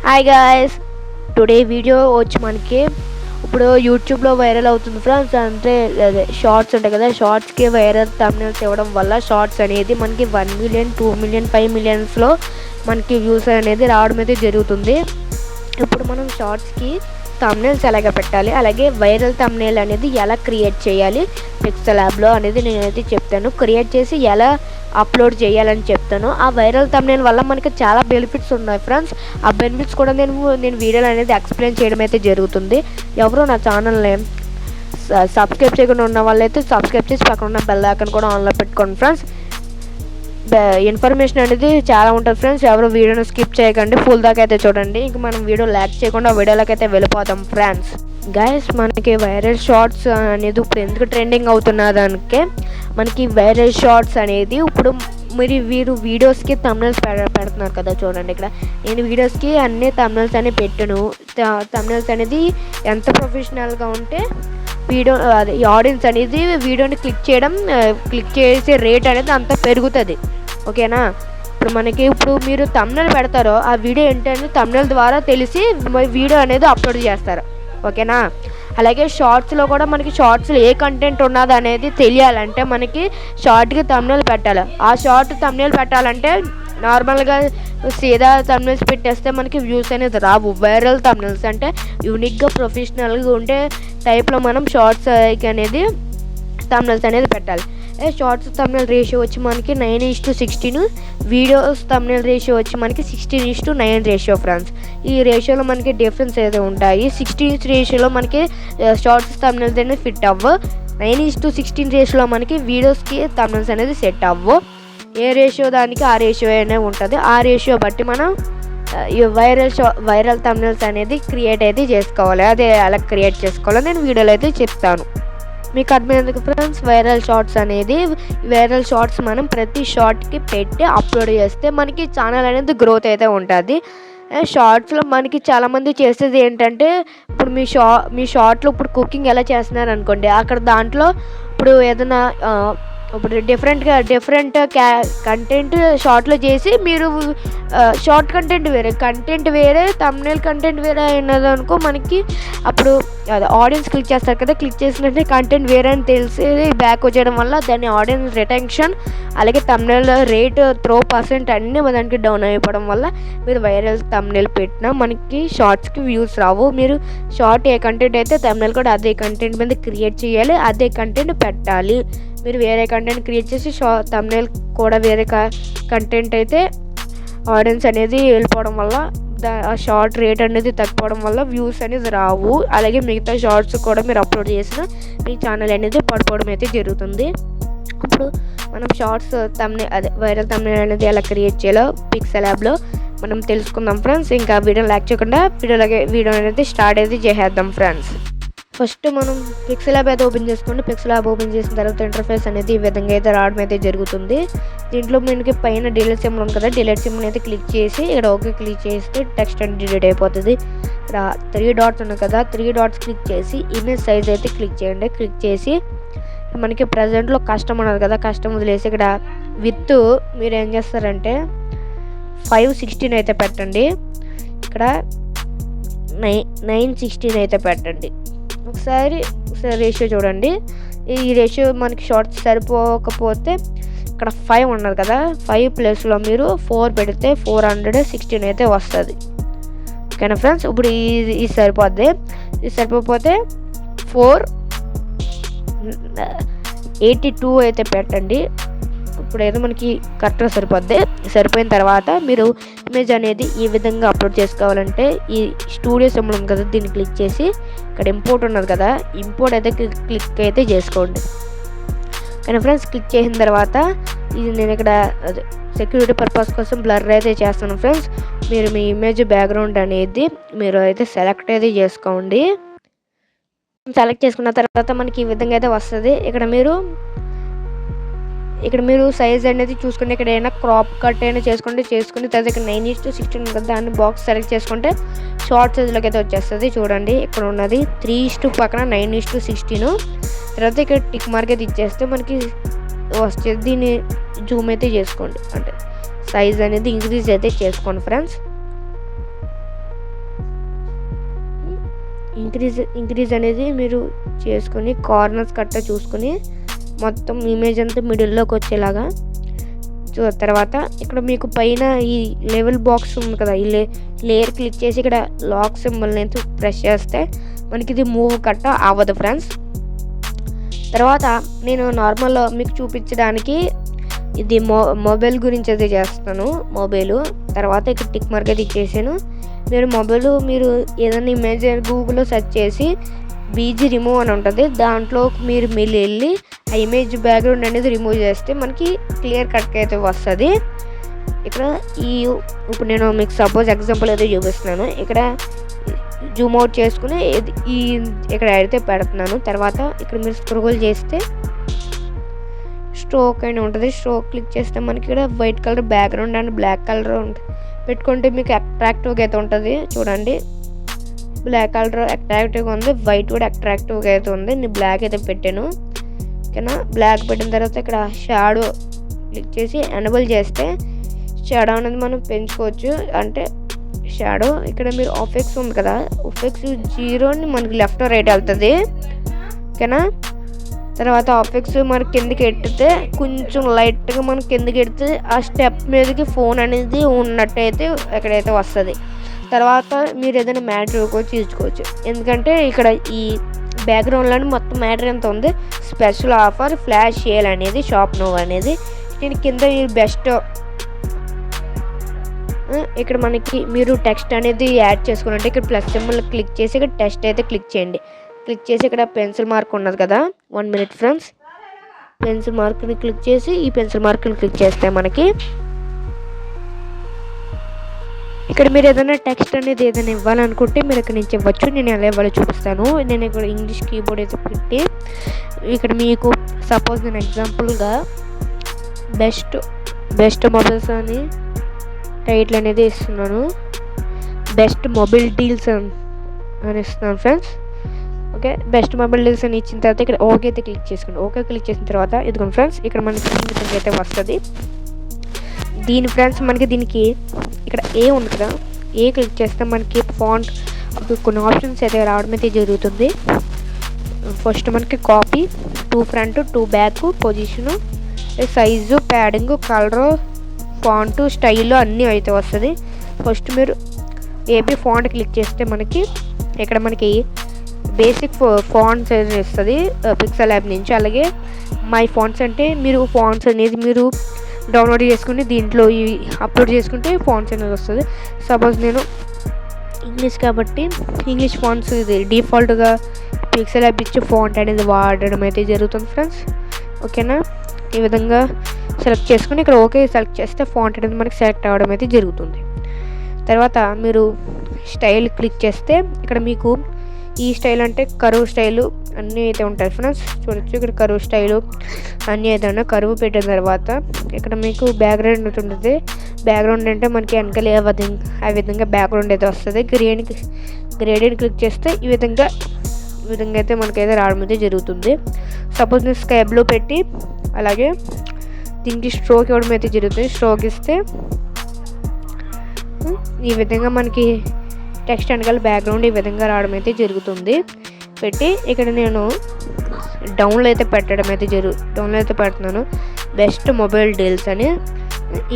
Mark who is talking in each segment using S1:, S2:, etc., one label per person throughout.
S1: Hi guys, today video వచ్చి మనకి ఇప్పుడు యూట్యూబ్లో వైరల్ అవుతుంది ఫ్రెండ్స్. అంటే అదే షార్ట్స్ ఉంటాయి కదా, షార్ట్స్కి వైరల్ థంబ్నెయిల్స్ ఇవ్వడం వల్ల షార్ట్స్ అనేది మనకి 1 మిలియన్ 2 మిలియన్ 5 మిలియన్స్లో మనకి వ్యూస్ అనేది రావడం అయితే జరుగుతుంది. ఇప్పుడు మనం షార్ట్స్కి థంబ్నెయిల్స్ ఎలాగ పెట్టాలి, అలాగే వైరల్ థంబ్నెయిల్ అనేది ఎలా క్రియేట్ చేయాలి పిక్సెల్ యాప్లో అనేది నేనైతే చెప్తాను. క్రియేట్ చేసి ఎలా అప్లోడ్ చేయాలని చెప్తాను. ఆ వైరల్ థంబ్నెయిల్ వల్ల మనకి చాలా బెనిఫిట్స్ ఉన్నాయి ఫ్రెండ్స్. ఆ బెనిఫిట్స్ కూడా నేను వీడియోలో అనేది ఎక్స్ప్లెయిన్ చేయడం అయితే జరుగుతుంది. ఎవరో నా ఛానల్ని సబ్స్క్రైబ్ చేయకుండా ఉన్న వాళ్ళైతే సబ్స్క్రైబ్ చేసి పక్కన ఉన్న బెల్ ఐకాన్ కూడా ఆన్లో పెట్టుకోండి ఫ్రెండ్స్. ఇన్ఫర్మేషన్ అనేది చాలా ఉంటుంది ఫ్రెండ్స్. ఎవరు వీడియోని స్కిప్ చేయకండి, ఫుల్ దాకా అయితే చూడండి. ఇంక మనం వీడియో ల్యాక్ చేయకుండా వీడియోలోకి అయితే వెళ్ళిపోతాం ఫ్రెండ్స్. గైస్, మనకి వైరల్ షార్ట్స్ అనేది ఇప్పుడు ఎందుకు ట్రెండింగ్ అవుతున్న దానికే మనకి వైరల్ షార్ట్స్ అనేది ఇప్పుడు వీరు వీడియోస్కి థంబ్నెయిల్స్ పెడుతున్నారు కదా. చూడండి, ఇక్కడ నేను వీడియోస్కి అన్ని థంబ్నెయిల్స్ అనేవి పెట్టాను. థంబ్నెయిల్స్ అనేది ఎంత ప్రొఫెషనల్గా ఉంటే వీడియో అదే ఆడియన్స్ అనేది వీడియోని క్లిక్ చేసే రేట్ అనేది అంత పెరుగుతుంది. ఓకేనా? ఇప్పుడు మీరు థంబ్నెయిల్ పెడతారో ఆ వీడియో ఏంటంటే థంబ్నెయిల్ ద్వారా తెలిసి వీడియో అనేది అప్లోడ్ చేస్తారు. ఓకేనా? అలాగే షార్ట్స్లో కూడా మనకి షార్ట్స్లో ఏ కంటెంట్ ఉన్నది అనేది తెలియాలంటే మనకి షార్ట్కి థంబ్నెయిల్ పెట్టాలి. ఆ షార్ట్ థంబ్నెయిల్ పెట్టాలంటే నార్మల్గా సీదా థంబ్నెయిల్స్ పెట్టేస్తే మనకి వ్యూస్ అనేది రావు. వైరల్ థంబ్నెయిల్స్ అంటే యూనిక్గా ప్రొఫెషనల్గా ఉండే టైప్లో మనం షార్ట్స్ అనేది థంబ్నెయిల్స్ అనేది పెట్టాలి. షార్ట్స్ థంబ్నెయిల్ రేషియో వచ్చి మనకి 9:16, వీడియోస్ థంబ్నెయిల్ రేషియో వచ్చి మనకి 16:9 రేషియో ఫ్రెండ్స్. ఈ రేషియోలో మనకి డిఫరెన్స్ అయితే ఉంటాయి. 16 రేషియోలో మనకి షార్ట్స్ థంబ్నెయిల్స్ అనేది ఫిట్ అవ్వు. 9:16 రేషియోలో మనకి వీడియోస్కి థంబ్నెయిల్స్ అనేది సెట్ అవ్వు. ఏ రేషియో దానికి ఆ రేషియో అనేది ఉంటుంది. ఆ రేషియో బట్టి మనం ఈ వైరల్ థంబ్నెయిల్స్ అనేది క్రియేట్ అయితే చేసుకోవాలి. అదే అలా క్రియేట్ చేసుకోవాలో నేను వీడియోలో అయితే చెప్తాను. మీకు అర్థమైంది ఫ్రెండ్స్. వైరల్ షార్ట్స్ మనం ప్రతి షార్ట్కి పెట్టి అప్లోడ్ చేస్తే మనకి ఛానల్ అనేది గ్రోత్ అయితే ఉంటుంది. షార్ట్స్లో మనకి చాలామంది చేసేది ఏంటంటే ఇప్పుడు మీ షార్ట్లో ఇప్పుడు కుకింగ్ ఎలా చేస్తున్నారు అనుకోండి, అక్కడ దాంట్లో ఇప్పుడు ఏదైనా ఇప్పుడు డిఫరెంట్ కంటెంట్ షార్ట్లో చేసి మీరు షార్ట్ కంటెంట్ వేరే థంబ్నెయిల్ కంటెంట్ వేరే అయినది అనుకో, మనకి అప్పుడు అది ఆడియన్స్ క్లిక్ చేస్తారు కదా, క్లిక్ చేసినట్టే కంటెంట్ వేరే అని తెలిసి బ్యాక్ వచ్చేయడం వల్ల దాని ఆడియన్స్ రిటెన్షన్ అలాగే థంబ్నెయిల్ రేట్ త్రో పర్సెంట్ అన్నీ దానికి డౌన్ అయిపోవడం వల్ల మీరు వైరల్ థంబ్నెయిల్ పెట్టినా మనకి షార్ట్స్కి వ్యూస్ రావు. మీరు షార్ట్ ఏ కంటెంట్ అయితే థంబ్నెయిల్ కూడా అదే కంటెంట్ మీద క్రియేట్ చేయాలి, అదే కంటెంట్ పెట్టాలి. మీరు వేరే కంటెంట్ క్రియేట్ చేసి థంబ్నెయిల్ కూడా వేరే కంటెంట్ అయితే ఆడియన్స్ అనేది వెళ్ళిపోవడం వల్ల ఆ షార్ట్ రేట్ అనేది తగ్గిపోవడం వల్ల వ్యూస్ అనేది రావు. అలాగే మిగతా షార్ట్స్ కూడా మీరు అప్లోడ్ చేసిన మీ ఛానల్ అనేది పడిపోవడం అయితే జరుగుతుంది. ఇప్పుడు మనం షార్ట్స్ వైరల్ థంబ్నెయిల్ అనేది ఎలా క్రియేట్ చేయాలో పిక్సెల్ యాప్లో మనం తెలుసుకుందాం ఫ్రెండ్స్. ఇంకా వీడియో లైక్ చేయకుండా వీడియో అనేది స్టార్ట్ అయితే చేసేద్దాం ఫ్రెండ్స్. ఫస్ట్ మనం పిక్సెల్ యాప్ అయితే ఓపెన్ చేసుకోండి. పిక్సెల్ యాప్ ఓపెన్ చేసిన తర్వాత ఇంటర్ఫేస్ అనేది ఈ విధంగా అయితే రావడం అయితే జరుగుతుంది. దీంట్లో మనకి పైన డిలీట్ సింబల్ ఉంది కదా, డిలీట్ సింబల్ అయితే క్లిక్ చేసి ఇక్కడ ఓకే క్లిక్ చేస్తే టెక్స్ట్ అనేది డిలీట్ అయిపోతుంది. ఇక్కడ 3 డాట్స్ ఉన్నాయి కదా, 3 డాట్స్ క్లిక్ చేసి ఇమేజ్ సైజ్ అయితే క్లిక్ చేయండి. క్లిక్ చేసి మనకి ప్రజెంట్లో కస్టమ్ ఉన్నది కదా, కస్టమ్ వదిలేసి ఇక్కడ విత్ మీరు ఏం చేస్తారంటే 5:16 అయితే పెట్టండి. ఇక్కడ 9:16 అయితే పెట్టండి. ఒకసారి రేషియో చూడండి. ఈ రేషియో మనకి షార్ట్స్ సరిపోకపోతే ఇక్కడ 5 ఉన్నది కదా, 5 ప్లస్లో మీరు 4 పెడితే 416 అయితే వస్తుంది. ఓకేనా ఫ్రెండ్స్? ఇప్పుడు ఇది సరిపోద్ది. ఇది సరిపోతే 482 అయితే పెట్టండి. ఇప్పుడు ఏదో మనకి కరెక్ట్గా సరిపోయిన తర్వాత మీరు ఇమేజ్ అనేది ఈ విధంగా అప్లోడ్ చేసుకోవాలంటే ఈ స్టూడియో సింబల్ ఉంది కదా, దీన్ని క్లిక్ చేసి ఇక్కడ ఇంపోర్ట్ ఉన్నది కదా, ఇంపోర్ట్ అయితే క్లిక్ అయితే చేసుకోండి. కానీ ఫ్రెండ్స్, క్లిక్ చేసిన తర్వాత ఇది నేను ఇక్కడ సెక్యూరిటీ పర్పస్ కోసం బ్లర్ అయితే చేస్తాను ఫ్రెండ్స్. మీరు మీ ఇమేజ్ బ్యాక్గ్రౌండ్ అనేది మీరు అయితే సెలెక్ట్ అయితే చేసుకోండి. సెలెక్ట్ చేసుకున్న తర్వాత మనకి ఈ విధంగా అయితే వస్తుంది. ఇక్కడ మీరు సైజ్ అనేది చూసుకుంటే ఇక్కడ ఏమైనా క్రాప్ కట్ అయినా చేసుకుని తర్వాత ఇక్కడ 9:16 కదా, దాన్ని బాక్స్ సెలెక్ట్ చేసుకుంటే షార్ట్ సైజ్లోకి అయితే వచ్చేస్తుంది. చూడండి, ఇక్కడ ఉన్నది 3:2 పక్కన 9:16. తర్వాత ఇక్కడ టిక్ మార్క్ అయితే ఇచ్చేస్తే మనకి వస్తుంది. దీన్ని జూమ్ అయితే చేసుకోండి, అంటే సైజ్ అనేది ఇంక్రీజ్ అయితే చేసుకోండి ఫ్రెండ్స్. ఇంక్రీజ్ అనేది మీరు చేసుకొని కార్నర్స్ కట్ట చూసుకొని మొత్తం ఇమేజ్ అంతా మిడిల్లోకి వచ్చేలాగా తర్వాత ఇక్కడ మీకు పైన ఈ లెవెల్ బాక్స్ ఉంది కదా, ఈ లేయర్ క్లిక్ చేసి ఇక్కడ లాక్ సింబల్ని ప్రెస్ చేస్తే మనకి ఇది మూవ్ కట్ట అవ్వదు ఫ్రెండ్స్. తర్వాత నేను నార్మల్ మీకు చూపించడానికి ఇది మొబైల్ గురించి అయితే చేస్తాను. మొబైల్ తర్వాత ఇక్కడ టిక్ మార్క్ అయితే ఇచ్చేసాను. మీరు ఏదైనా ఇమేజ్ గూగుల్లో సెర్చ్ చేసి బీజీ రిమూవ్ అని ఉంటుంది, దాంట్లో మీరు వెళ్ళి ఆ ఇమేజ్ బ్యాక్గ్రౌండ్ అనేది రిమూవ్ చేస్తే మనకి క్లియర్ కట్గా అయితే వస్తుంది. ఇక్కడ ఇప్పుడు నేను మీకు సపోజ్ ఎగ్జాంపుల్ అయితే చూపిస్తున్నాను. ఇక్కడ జూమ్ అవుట్ చేసుకుని ఇక్కడ అయితే పెడుతున్నాను. తర్వాత ఇక్కడ మీరు స్క్రోల్ చేస్తే స్ట్రోక్ అని ఉంటుంది. స్ట్రోక్ క్లిక్ చేస్తే మనకి ఇక్కడ white colour background and black colour పెట్టుకుంటే మీకు అట్రాక్టివ్గా అయితే ఉంటుంది. చూడండి, బ్లాక్ కలర్ అట్రాక్టివ్గా ఉంది, వైట్ కూడా అట్రాక్టివ్గా అయితే ఉంది. నేను బ్లాక్ అయితే పెట్టాను. ఓకేనా, బ్లాక్ పెట్టిన తర్వాత ఇక్కడ షాడో క్లిక్ చేసి ఎనేబుల్ చేస్తే షాడో అనేది మనం పెంచుకోవచ్చు. అంటే షాడో ఇక్కడ మీరు ఆఫెక్స్ ఉంది కదా, ఆఫెక్స్ 0 మనకి లెఫ్ట్ రైట్ వెళ్తుంది. ఓకేనా, తర్వాత ఆఫెక్స్ మనకి కిందకి ఎట్టితే కొంచెం లైట్గా మనకి కిందకి ఎడితే ఆ స్టెప్ మీదకి ఫోన్ అనేది ఉన్నట్టయితే ఎక్కడైతే వస్తుంది. తర్వాత మీరు ఏదైనా మ్యాటర్ ఇవ్వకోవచ్చు, తీసుకోవచ్చు. ఎందుకంటే ఇక్కడ ఈ బ్యాక్గ్రౌండ్లో మొత్తం మ్యాటర్ ఎంత ఉంది, స్పెషల్ ఆఫర్ ఫ్లాష్ సేల్ అనేది షాప్ నో అనేది. నేను కింద బెస్ట్ ఇక్కడ మనకి మీరు టెక్స్ట్ అనేది యాడ్ చేసుకున్నట్టు ఇక్కడ ప్లస్ సింబల్ క్లిక్ చేసి ఇక్కడ టెక్స్ట్ అయితే క్లిక్ చేయండి. క్లిక్ చేసి ఇక్కడ పెన్సిల్ మార్క్ ఉన్నది కదా, 1 minute ఫ్రెండ్స్. పెన్సిల్ మార్క్ని క్లిక్ చేసి ఈ పెన్సిల్ మార్క్ని క్లిక్ చేస్తే మనకి ఇక్కడ మీరు ఏదైనా టెక్స్ట్ అనేది ఏదైనా ఇవ్వాలనుకుంటే మీరు ఇక్కడ నుంచి ఇవ్వచ్చు. నేను ఎలా ఇవ్వాలో చూపిస్తాను. నేను ఇక్కడ ఇంగ్లీష్ కీబోర్డ్ అయితే పెట్టి ఇక్కడ మీకు సపోజ్ నేను ఎగ్జాంపుల్గా బెస్ట్ మొబైల్స్ అని టైటిల్ అనేది ఇస్తున్నాను. బెస్ట్ మొబైల్ డీల్స్ అని ఇస్తున్నాను friends. Okay, best mobile deals అని ఇచ్చిన తర్వాత ఇక్కడ ఓకే అయితే క్లిక్ చేసుకోండి. ఓకే క్లిక్ చేసిన తర్వాత ఇదిగోండి ఫ్రెండ్స్, ఇక్కడ మనకి అయితే వస్తుంది. దీనికి ఇక్కడ ఏ ఉంది కదా, ఏ క్లిక్ చేస్తే మనకి ఫాంట్ కొన్ని ఆప్షన్స్ అయితే రావడం అయితే జరుగుతుంది. ఫస్ట్ మనకి copy, 2 front 2 back, position, size, padding, colour, font, style అన్నీ అయితే వస్తుంది. ఫస్ట్ మీరు ఏబీ ఫాంట్ క్లిక్ చేస్తే మనకి ఇక్కడ మనకి బేసిక్ ఫాంట్స్ అనేది ఇస్తుంది పిక్సెల్ యాప్ నుంచి. అలాగే మై ఫాంట్స్ అంటే మీరు ఫాంట్స్ అనేది మీరు డౌన్లోడ్ చేసుకుని దీంట్లో అప్లోడ్ చేసుకుంటే ఫాంట్స్ అనేది వస్తుంది. సపోజ్ నేను ఇంగ్లీష్ కాబట్టి ఇంగ్లీష్ ఫాంట్స్ ఇది డిఫాల్ట్గా పిక్సెల్ యాప్ ఇచ్చి ఫాంట్ అనేది వాడడం అయితే జరుగుతుంది ఫ్రెండ్స్. ఓకేనా, ఈ విధంగా సెలెక్ట్ చేసుకుని ఇక్కడ ఓకే సెలెక్ట్ చేస్తే ఫాంట్ అనేది మనకి సెలెక్ట్ అవ్వడం అయితే జరుగుతుంది. తర్వాత మీరు స్టైల్ క్లిక్ చేస్తే ఇక్కడ మీకు ఈ స్టైల్ అంటే కరువు స్టైలు అన్నీ అయితే ఉంటాయి ఫ్రెండ్స్. చూడొచ్చు ఇక్కడ కరువు స్టైలు అన్నీ అయితే ఉన్నాయి. కరువు పెట్టిన తర్వాత ఇక్కడ మీకు బ్యాక్గ్రౌండ్ ఉంటుంది. బ్యాక్గ్రౌండ్ అంటే మనకి వెనకాల ఆ విధంగా బ్యాక్గ్రౌండ్ అయితే వస్తుంది. గ్రేడియన్ క్లిక్ చేస్తే ఈ విధంగా అయితే మనకైతే రావడం అయితే జరుగుతుంది. సపోజ్ నేను స్కై బ్లూ పెట్టి అలాగే దీనికి స్ట్రోక్ ఇవ్వడం అయితే జరుగుతుంది. స్ట్రోక్ ఇస్తే ఈ విధంగా మనకి టెక్స్ట్ వెనకాల బ్యాక్గ్రౌండ్ ఈ విధంగా రావడం అయితే జరుగుతుంది. పెట్టి ఇక్కడ నేను డౌన్లో అయితే పెడుతున్నాను బెస్ట్ మొబైల్ డీల్స్ అని.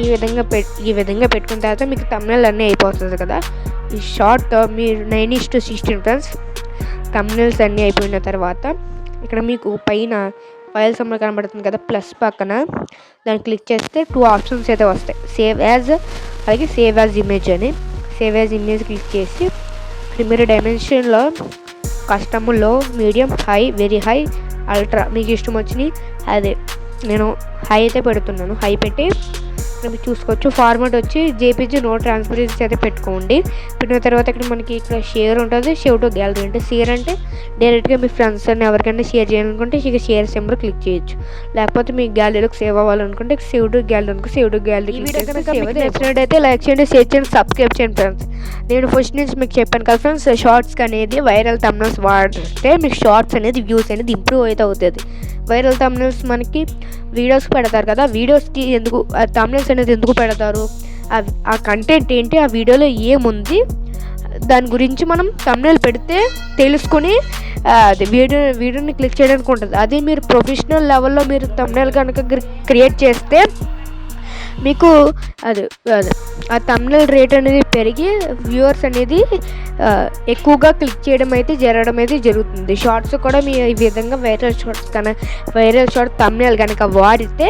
S1: ఈ విధంగా పెట్టుకున్న తర్వాత మీకు థంబ్నెయిల్ అన్నీ అయిపోతుంది కదా. ఈ షార్ట్ మీరు 9:16 ఫ్రెండ్స్. థంబ్నెయిల్స్ అన్నీ అయిపోయిన తర్వాత ఇక్కడ మీకు పైన ఫైల్ సింబల్ కనబడుతుంది కదా ప్లస్ పక్కన, దాన్ని క్లిక్ చేస్తే 2 ఆప్షన్స్ అయితే వస్తాయి, సేవ్ యాజ్ అలాగే సేవ్ యాజ్ ఇమేజ్ అని. సేవ్ యాజ్ ఇమేజ్ క్లిక్ చేసి మీరు డైమెన్షన్లో కస్టమ్లో medium, high, very high, ultra మీకు ఇష్టం వచ్చినాయి అదే నేను హై అయితే పెడుతున్నాను. హై పెట్టి మీరు చూసుకోవచ్చు. ఫార్మాట్ వచ్చి జేపీజీ నో ట్రాన్స్పరెన్సీ అయితే పెట్టుకోండి. పెట్టిన తర్వాత ఇక్కడ మనకి ఇక్కడ షేర్ ఉంటుంది. షేర్ టు గ్యాలరీ అంటే షేర్ అంటే డైరెక్ట్గా మీ ఫ్రెండ్స్ అని ఎవరికైనా షేర్ చేయాలనుకుంటే ఇక షేర్ సింబల్ క్లిక్ చేయొచ్చు. లేకపోతే మీ గ్యాలరీలోకి సేవ్ అవ్వాలనుకుంటే సేవ్ టు గ్యాలరీ అనుకో సేవ్ టు గ్యాలరీ. నచ్చినట్టయితే లైక్ చేయండి, షేర్ చేయండి, సబ్స్క్రైబ్ చేయండి ఫ్రెండ్స్. నేను ఫస్ట్ నుంచి మీకు చెప్పాను కదా ఫ్రెండ్స్, షార్ట్స్కి అనేది వైరల్ థంబ్నెయిల్స్ వాడితే మీకు షార్ట్స్ అనేది వ్యూస్ అనేది ఇంప్రూవ్ అయితే అవుతుంది. వైరల్ థంబ్నెయిల్స్ మనకి వీడియోస్ పెడతారు కదా, వీడియోస్కి ఎందుకు థంబ్నెయిల్స్ అనేది ఎందుకు పెడతారు, ఆ కంటెంట్ ఏంటి, ఆ వీడియోలో ఏముంది, దాని గురించి మనం థంబ్నెయిల్ పెడితే తెలుసుకొని అది వీడియోని క్లిక్ చేయడానికి ఉంటుంది. అదే మీరు ప్రొఫెషనల్ లెవెల్లో మీరు థంబ్నెయిల్ కనుక క్రియేట్ చేస్తే మీకు అది ఆ థంబ్నెయిల్ రేట్ అనేది పెరిగి వ్యూవర్స్ అనేది ఎక్కువగా క్లిక్ చేయడం అయితే జరగడం అయితే జరుగుతుంది. షార్ట్స్ కూడా మీ ఈ విధంగా వైరల్ షార్ట్ థంబ్నెయిల్ కనుక వాడితే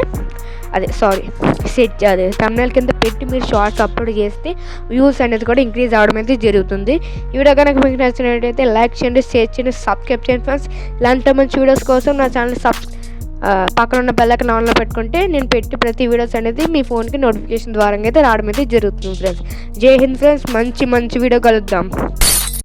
S1: థంబ్నెయిల్ కింద పెట్టి మీరు షార్ట్స్ అప్లోడ్ చేస్తే వ్యూస్ అనేది కూడా ఇంక్రీజ్ అవ్వడం అయితే జరుగుతుంది. ఈ వీడియో కనుక మీకు నచ్చినట్టయితే లైక్ చేయండి, షేర్ చేయండి, సబ్స్క్రైబ్ చేయండి ఫ్రెండ్స్. ఇలాంటి మంచి వీడియోస్ కోసం నా ఛానల్ పక్కన ఉన్న బెల్ ఐకాన్ ఆన్లో పెట్టుకుంటే నేను పెట్టి ప్రతి వీడియోస్ అనేది మీ ఫోన్కి నోటిఫికేషన్ ద్వారా అయితే రావడం అయితే జరుగుతుంది ఫ్రెండ్స్. జై హింద్ ఫ్రెండ్స్, మంచి వీడియో కలుద్దాం.